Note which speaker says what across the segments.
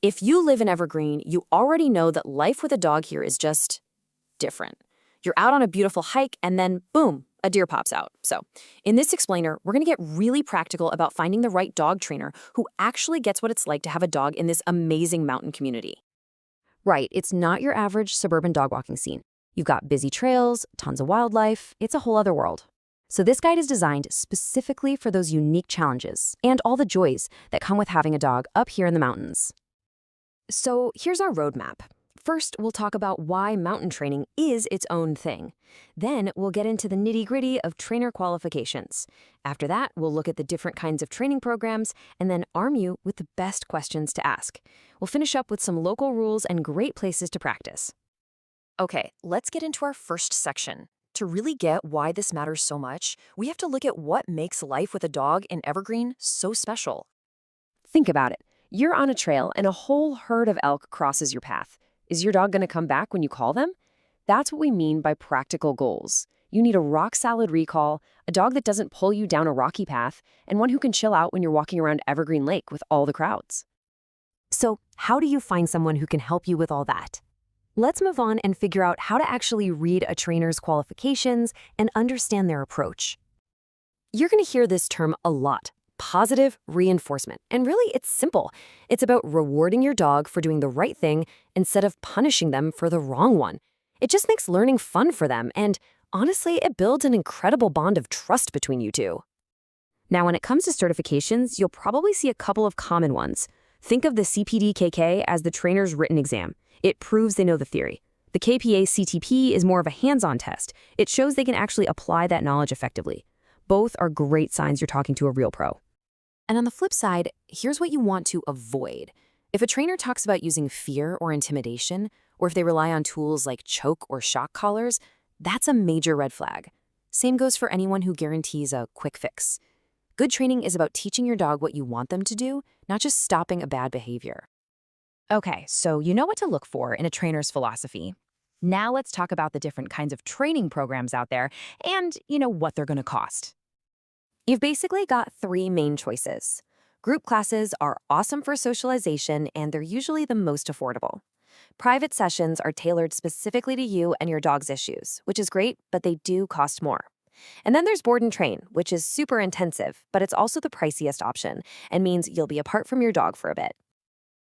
Speaker 1: If you live in Evergreen, you already know that life with a dog here is just different. You're out on a beautiful hike and then, boom, a deer pops out. So, in this explainer, we're going to get really practical about finding the right dog trainer who actually gets what it's like to have a dog in this amazing mountain community. Right, it's not your average suburban dog walking scene. You've got busy trails, tons of wildlife, it's a whole other world. So this guide is designed specifically for those unique challenges and all the joys that come with having a dog up here in the mountains. So here's our roadmap. First, we'll talk about why mountain training is its own thing. Then we'll get into the nitty-gritty of trainer qualifications. After that, we'll look at the different kinds of training programs and then arm you with the best questions to ask. We'll finish up with some local rules and great places to practice. Okay, let's get into our first section. To really get why this matters so much, we have to look at what makes life with a dog in Evergreen so special. Think about it. You're on a trail and a whole herd of elk crosses your path. Is your dog going to come back when you call them? That's what we mean by practical goals. You need a rock-solid recall, a dog that doesn't pull you down a rocky path, and one who can chill out when you're walking around Evergreen Lake with all the crowds. So, how do you find someone who can help you with all that? Let's move on and figure out how to actually read a trainer's qualifications and understand their approach. You're going to hear this term a lot. Positive reinforcement. And really, it's simple. It's about rewarding your dog for doing the right thing instead of punishing them for the wrong one. It just makes learning fun for them, and honestly, it builds an incredible bond of trust between you two. Now, when it comes to certifications, you'll probably see a couple of common ones. Think of the CPD-KK as the trainer's written exam. It proves they know the theory. The KPA-CTP is more of a hands-on test. It shows they can actually apply that knowledge effectively. Both are great signs you're talking to a real pro. And on the flip side, here's what you want to avoid. If a trainer talks about using fear or intimidation, or if they rely on tools like choke or shock collars, that's a major red flag. Same goes for anyone who guarantees a quick fix. Good training is about teaching your dog what you want them to do, not just stopping a bad behavior. Okay, so you know what to look for in a trainer's philosophy. Now let's talk about the different kinds of training programs out there and, what they're going to cost. You've basically got three main choices. Group classes are awesome for socialization, and they're usually the most affordable. Private sessions are tailored specifically to you and your dog's issues, which is great, but they do cost more. And then there's board and train, which is super intensive, but it's also the priciest option and means you'll be apart from your dog for a bit.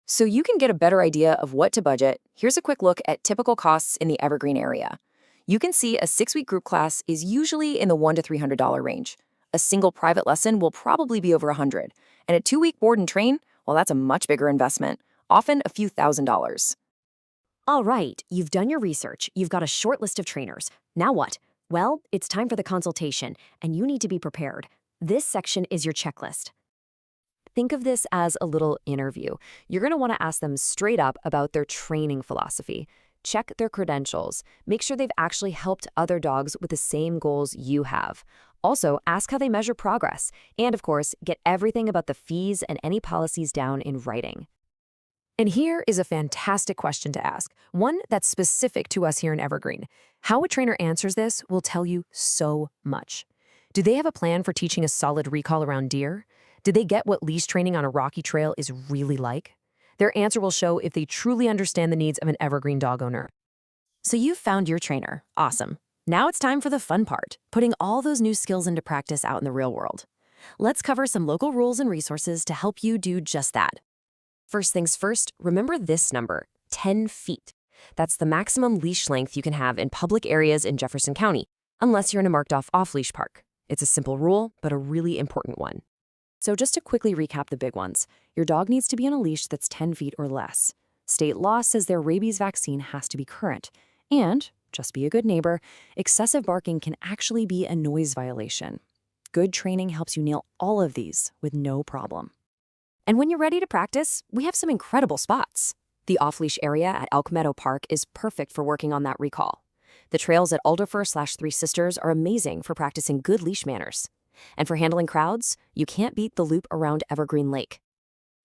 Speaker 1: So you can get a better idea of what to budget. Here's a quick look at typical costs in the Evergreen area. You can see a 6-week group class is usually in the $100 to $300 range. A single private lesson will probably be over $100. And a 2-week board and train, well, that's a much bigger investment, often a few $1,000s. All right, you've done your research. You've got a short list of trainers. Now what? Well, it's time for the consultation, and you need to be prepared. This section is your checklist. Think of this as a little interview. You're going to want to ask them straight up about their training philosophy. Check their credentials. Make sure they've actually helped other dogs with the same goals you have. Also, ask how they measure progress. And of course, get everything about the fees and any policies down in writing. And here is a fantastic question to ask, one that's specific to us here in Evergreen. How a trainer answers this will tell you so much. Do they have a plan for teaching a solid recall around deer? Did they get what leash training on a rocky trail is really like? Their answer will show if they truly understand the needs of an Evergreen dog owner. So you've found your trainer. Awesome. Now it's time for the fun part, putting all those new skills into practice out in the real world. Let's cover some local rules and resources to help you do just that. First things first, remember this number, 10 feet. That's the maximum leash length you can have in public areas in Jefferson County, unless you're in a marked-off off-leash park. It's a simple rule, but a really important one. So just to quickly recap the big ones, your dog needs to be on a leash that's 10 feet or less. State law says their rabies vaccine has to be current. And, just be a good neighbor, excessive barking can actually be a noise violation. Good training helps you nail all of these with no problem. And when you're ready to practice, we have some incredible spots. The off-leash area at Elk Meadow Park is perfect for working on that recall. The trails at Alderfer/Three Sisters are amazing for practicing good leash manners. And for handling crowds, you can't beat the loop around Evergreen Lake.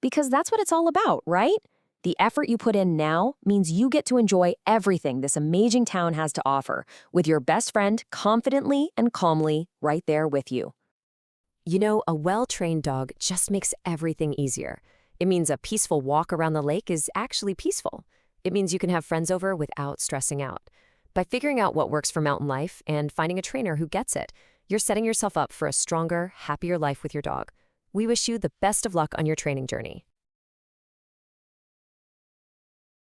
Speaker 1: Because that's what it's all about, right? The effort you put in now means you get to enjoy everything this amazing town has to offer, with your best friend confidently and calmly right there with you. You know, a well-trained dog just makes everything easier. It means a peaceful walk around the lake is actually peaceful. It means you can have friends over without stressing out. By figuring out what works for mountain life and finding a trainer who gets it, you're setting yourself up for a stronger, happier life with your dog. We wish you the best of luck on your training journey.